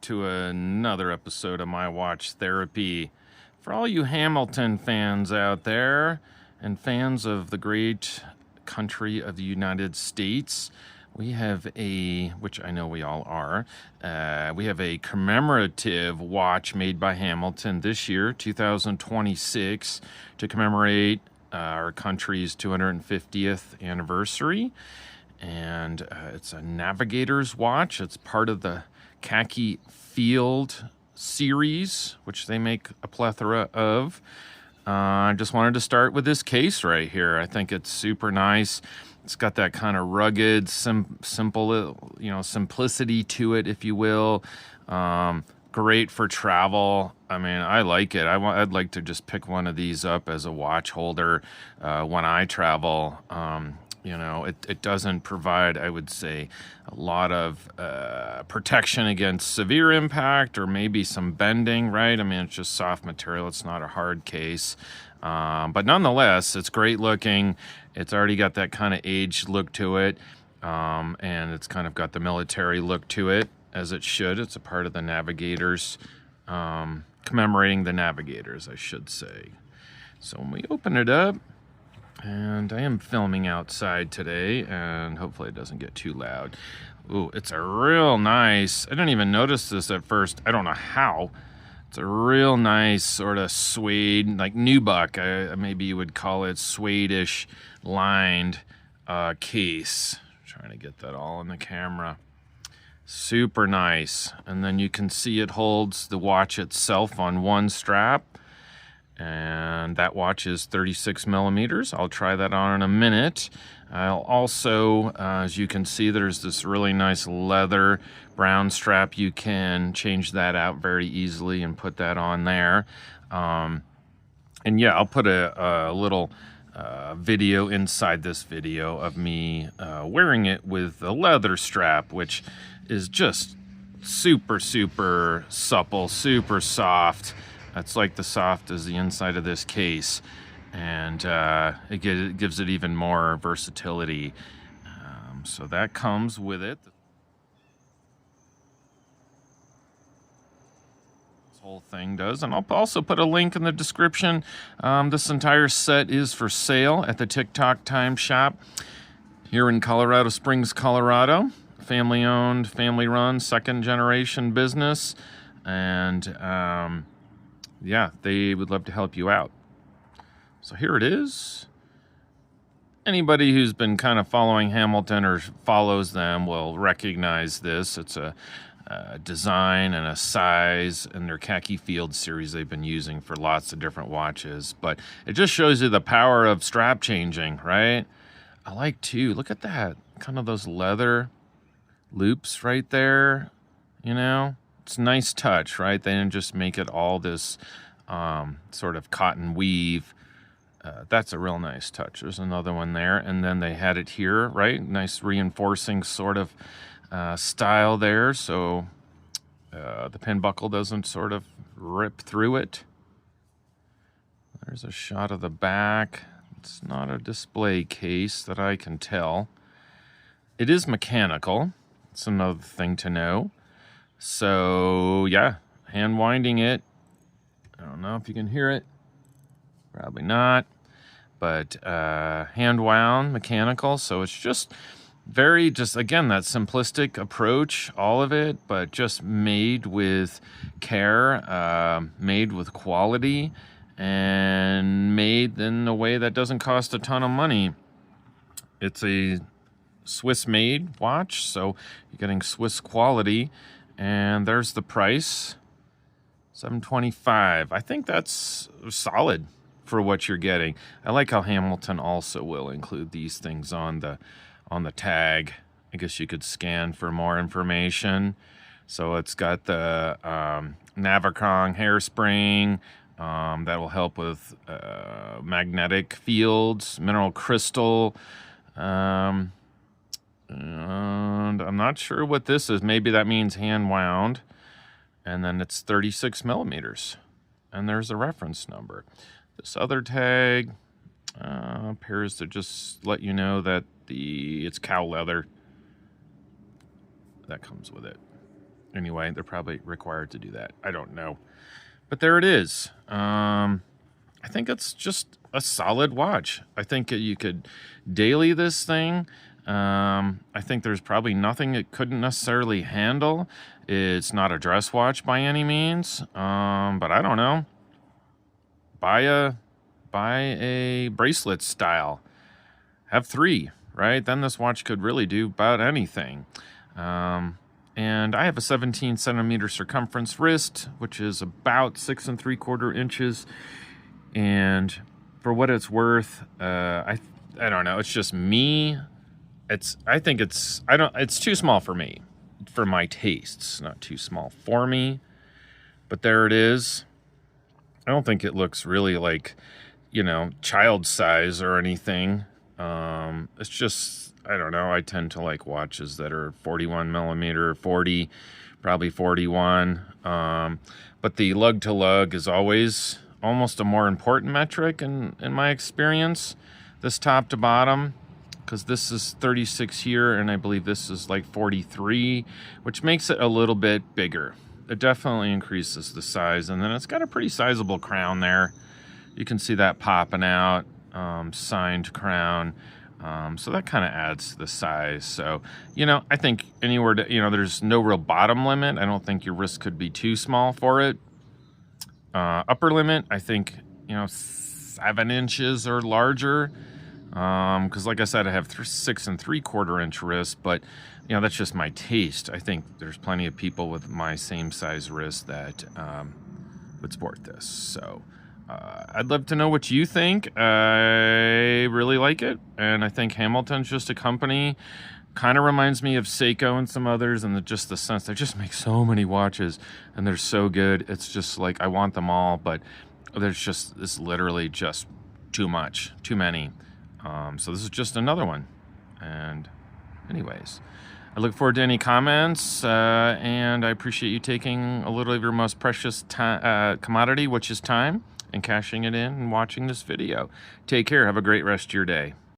to another episode of My Watch Therapy. For all you Hamilton fans out there and fans of the great country of the United States, we have which I know we all are, we have a commemorative watch made by Hamilton this year, 2026, to commemorate our country's 250th anniversary. And it's a navigator's watch. It's part of the Khaki Field series, which they make a plethora of. I just wanted to start with this case right here. I think it's super nice. It's got that kind of rugged, simple, simplicity to it, if you will. Great for travel. I mean, I like it. I'd like to just pick one of these up as a watch holder when I travel. It doesn't provide, I would say, a lot of protection against severe impact or maybe some bending, right? I mean, it's just soft material. It's not a hard case. But nonetheless, it's great looking. It's already got that kind of aged look to it. And it's kind of got the military look to it, as it should. It's a part of the navigators, commemorating the navigators, I should say. So when we open it up, and I am filming outside today, and hopefully it doesn't get too loud. Ooh, it's a real nice, I didn't even notice this at first. I don't know how. It's a real nice sort of suede, like nubuck, maybe you would call it, suede-ish lined case. I'm trying to get that all in the camera. Super nice. And then you can see it holds the watch itself on one strap. And that watch is 36 millimeters. I'll try that on in a minute. I'll also, as you can see, there's this really nice leather brown strap. You can change that out very easily and put that on there. And yeah, I'll put a little video inside this video of me wearing it with a leather strap, which is just super, super supple, super soft. It's like the soft as the inside of this case, and it gives it even more versatility. So that comes with it. This whole thing does, and I'll also put a link in the description. This entire set is for sale at the Tick Tock Time Shop here in Colorado Springs, Colorado. Family-owned, family-run, second-generation business, and yeah, they would love to help you out. So here it is. Anybody who's been kind of following Hamilton or follows them will recognize this. It's a design and a size in their Khaki Field series they've been using for lots of different watches. But it just shows you the power of strap changing, right? I like too, look at that. Kind of those leather loops right there, It's a nice touch, right? They didn't just make it all this sort of cotton weave. That's a real nice touch. There's another one there. And then they had it here, right? Nice reinforcing sort of style there. So the pin buckle doesn't sort of rip through it. There's a shot of the back. It's not a display case that I can tell. It is mechanical. It's another thing to know. So, yeah, hand winding it. I don't know if you can hear it. Probably not. But hand wound, mechanical. So it's just again, that simplistic approach, all of it, but just made with care, made with quality, and made in a way that doesn't cost a ton of money. It's a Swiss-made watch, so you're getting Swiss quality. And there's the price, $725. I think that's solid for what you're getting. I like how Hamilton also will include these things on the tag. I guess you could scan for more information. So it's got the Navicron hairspring that will help with magnetic fields, mineral crystal. And I'm not sure what this is. Maybe that means hand wound. And then it's 36 millimeters. And there's a reference number. This other tag appears to just let you know that it's cow leather. That comes with it. Anyway, they're probably required to do that. I don't know. But there it is. I think it's just a solid watch. I think you could daily this thing. I think there's probably nothing it couldn't necessarily handle. It's not a dress watch by any means. But I don't know. Buy a bracelet style. Have 3, right? Then this watch could really do about anything. And I have a 17 centimeter circumference wrist, which is about 6 3/4 inches. And for what it's worth, I don't know. It's just me. It's too small for me, for my tastes. Not too small for me, but there it is. I don't think it looks really like, child size or anything. It's just, I don't know. I tend to like watches that are 41 millimeter, 40, probably 41. But the lug to lug is always almost a more important metric in my experience. This top to bottom, because this is 36 here, and I believe this is like 43, which makes it a little bit bigger. It definitely increases the size, and then it's got a pretty sizable crown there. You can see that popping out, signed crown. So that kind of adds to the size. So, I think anywhere, there's no real bottom limit. I don't think your wrist could be too small for it. Upper limit, I think, 7 inches or larger. Because like I said, I have 6 3/4 inch wrist, but that's just my taste. I think there's plenty of people with my same size wrist that would sport this. So I'd love to know what you think. I really like it, and I think Hamilton's just a company. Kind of reminds me of Seiko and some others, and just the sense they just make so many watches, and they're so good. It's just like I want them all, but it's literally just too much, too many. So this is just another one. And anyways, I look forward to any comments, and I appreciate you taking a little of your most precious commodity, which is time, and cashing it in and watching this video. Take care. Have a great rest of your day.